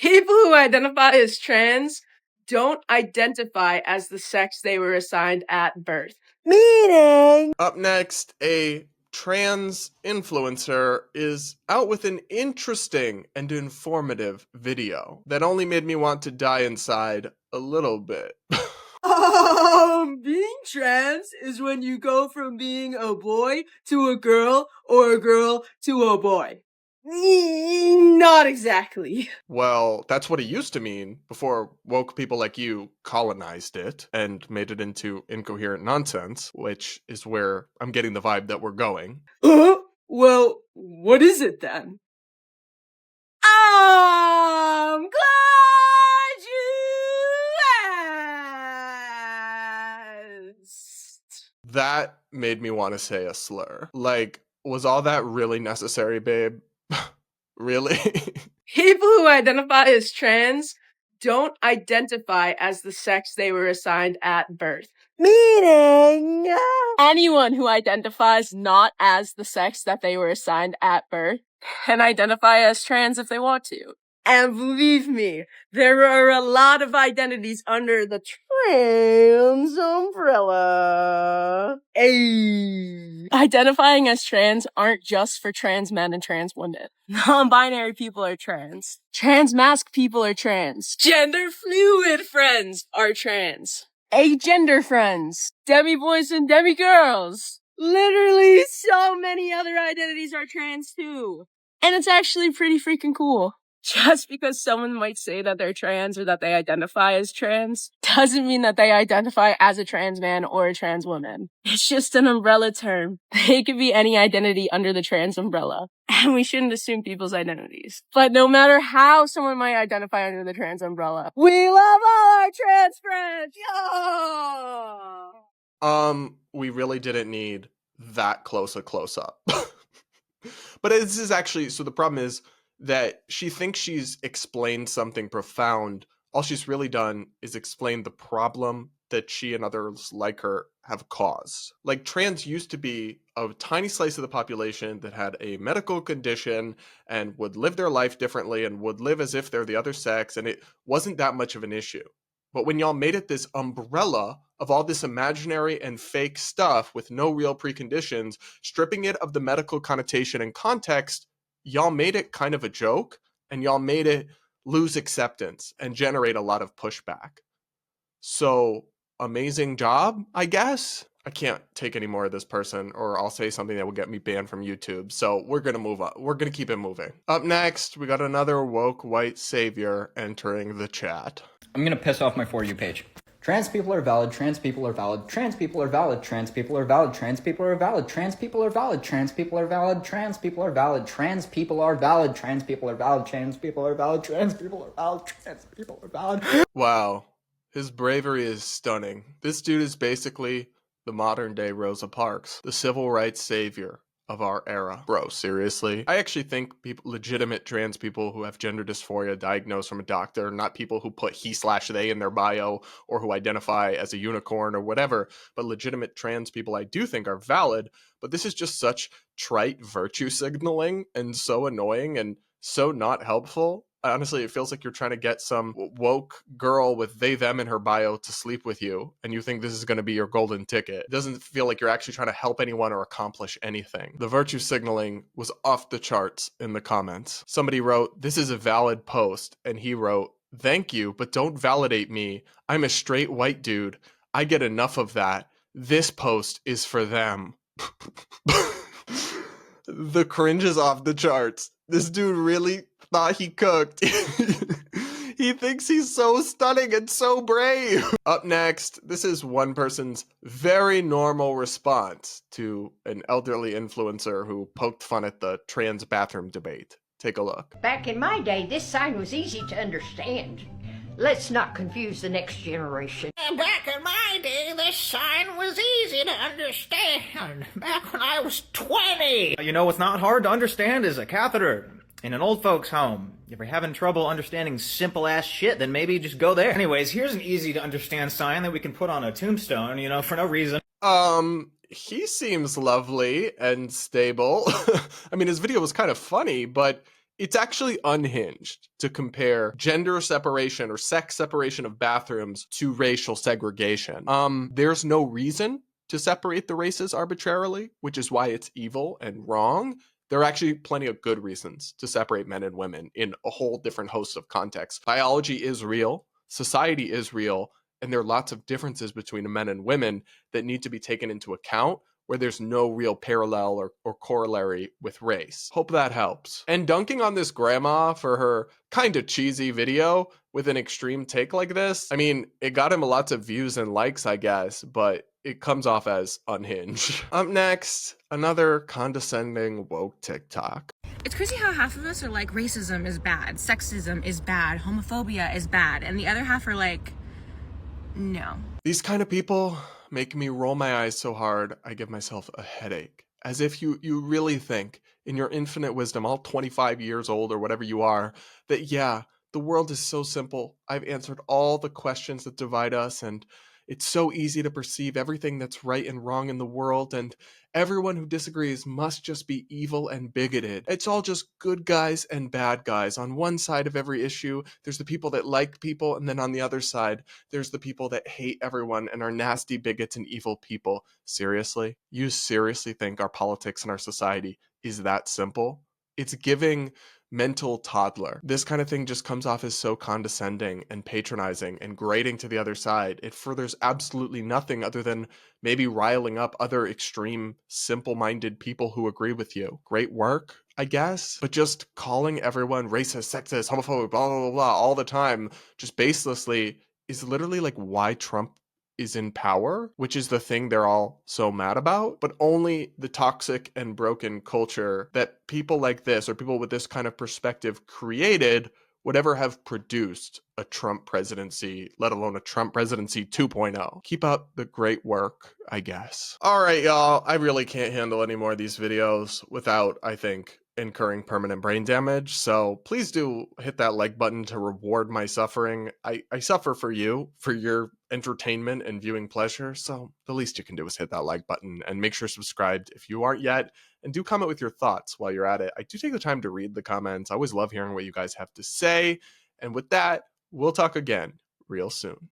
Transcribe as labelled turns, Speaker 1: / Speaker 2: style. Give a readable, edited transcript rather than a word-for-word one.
Speaker 1: People who identify as trans don't identify as the sex they were assigned at birth. Meaning...
Speaker 2: Up next, a trans influencer is out with an interesting and informative video that only made me want to die inside a little bit.
Speaker 1: Being trans is when you go from being a boy to a girl or a girl to a boy. Not exactly.
Speaker 2: Well, that's what it used to mean before woke people like you colonized it and made it into incoherent nonsense, which is where I'm getting the vibe that we're going.
Speaker 1: Well, what is it then? I'm glad you asked.
Speaker 2: That made me want to say a slur. Like, was all that really necessary, babe? Really?
Speaker 1: People who identify as trans don't identify as the sex they were assigned at birth. Meaning... anyone who identifies not as the sex that they were assigned at birth can identify as trans if they want to. And believe me, there are a lot of identities under the trans umbrella. Ayy. Identifying as trans aren't just for trans men and trans women. Non-binary people are trans. Trans-masc people are trans. Gender-fluid friends are trans. Agender friends. Demi-boys and demi-girls. Literally so many other identities are trans too. And it's actually pretty freaking cool. Just because someone might say that they're trans or that they identify as trans doesn't mean that they identify as a trans man or a trans woman. It's just an umbrella term. They could be any identity under the trans umbrella. And we shouldn't assume people's identities. But no matter how someone might identify under the trans umbrella, we love all our trans friends! Yo!
Speaker 2: We really didn't need that close a close-up. But this is actually, so the problem is that she thinks she's explained something profound. All she's really done is explain the problem that she and others like her have caused. Like, trans used to be a tiny slice of the population that had a medical condition and would live their life differently and would live as if they're the other sex, and it wasn't that much of an issue. But when y'all made it this umbrella of all this imaginary and fake stuff with no real preconditions, stripping it of the medical connotation and context, y'all made it kind of a joke, and y'all made it lose acceptance and generate a lot of pushback. So, amazing job, I guess? I can't take any more of this person, or I'll say something that will get me banned from YouTube. So we're going to move on. We're going to keep it moving. Up next, we got another woke white savior entering the chat.
Speaker 3: I'm going to piss off my For You page. Trans people are valid, trans people are valid, trans people are valid, trans people are valid, trans people are valid, trans people are valid, trans people are valid, trans people are valid, trans people are valid, trans people are valid, trans people are valid, trans people are valid, trans people are valid.
Speaker 2: Wow. His bravery is stunning. This dude is basically the modern day Rosa Parks, the civil rights savior of our era. Bro, seriously? I actually think legitimate trans people who have gender dysphoria diagnosed from a doctor, not people who put he/they in their bio or who identify as a unicorn or whatever, but legitimate trans people I do think are valid, but this is just such trite virtue signaling and so annoying and so not helpful. Honestly, it feels like you're trying to get some woke girl with they, them in her bio to sleep with you, and you think this is going to be your golden ticket. It doesn't feel like you're actually trying to help anyone or accomplish anything. The virtue signaling was off the charts in the comments. Somebody wrote, "This is a valid post," and he wrote, "Thank you, but don't validate me. I'm a straight white dude. I get enough of that. This post is for them." The cringe is off the charts. This dude really thought he cooked. He thinks he's so stunning and so brave. Up next, this is one person's very normal response to an elderly influencer who poked fun at the trans bathroom debate. Take a look.
Speaker 4: Back in my day, this sign was easy to understand. Let's not confuse the next generation.
Speaker 5: Back in my day, this sign was easy to understand. Back when I was 20.
Speaker 3: You know what's not hard to understand is a catheter in an old folks' home. If you're having trouble understanding simple-ass shit, then maybe just go there. Anyways, here's an easy-to-understand sign that we can put on a tombstone, you know, for no reason.
Speaker 2: He seems lovely and stable. I mean, his video was kind of funny, but It's actually unhinged to compare gender separation or sex separation of bathrooms to racial segregation. There's no reason to separate the races arbitrarily, which is why it's evil and wrong. There are actually plenty of good reasons to separate men and women in a whole different host of contexts. Biology is real, society is real, and there are lots of differences between men and women that need to be taken into account, where there's no real parallel or corollary with race. Hope that helps. And dunking on this grandma for her kind of cheesy video with an extreme take like this, I mean, it got him lots of views and likes, I guess, but it comes off as unhinged. Up next, another condescending woke TikTok.
Speaker 6: It's crazy how half of us are like, racism is bad, sexism is bad, homophobia is bad, and the other half are like, no.
Speaker 2: These kind of people make me roll my eyes so hard I give myself a headache. As if you really think, in your infinite wisdom, all 25 years old or whatever you are, that yeah, the world is so simple. I've answered all the questions that divide us, and it's so easy to perceive everything that's right and wrong in the world, and everyone who disagrees must just be evil and bigoted. It's all just good guys and bad guys. On one side of every issue, there's the people that like people, and then on the other side, there's the people that hate everyone and are nasty bigots and evil people. Seriously? You seriously think our politics and our society is that simple? It's giving mental toddler. This kind of thing just comes off as so condescending and patronizing and grating to the other side. It furthers absolutely nothing other than maybe riling up other extreme, simple-minded people who agree with you. Great work, I guess, but just calling everyone racist, sexist, homophobic, blah, blah, blah, blah, all the time, just baselessly, is literally like why Trump is in power, which is the thing they're all so mad about. But only the toxic and broken culture that people like this, or people with this kind of perspective, created would ever have produced a Trump presidency, let alone a Trump presidency 2.0. Keep up the great work, I guess. All right, y'all, I really can't handle any more of these videos without, I think, incurring permanent brain damage. So please do hit that like button to reward my suffering. I suffer for you, for your entertainment and viewing pleasure. So the least you can do is hit that like button, and make sure subscribed if you aren't yet. And do comment with your thoughts while you're at it. I do take the time to read the comments. I always love hearing what you guys have to say. And with that, we'll talk again real soon.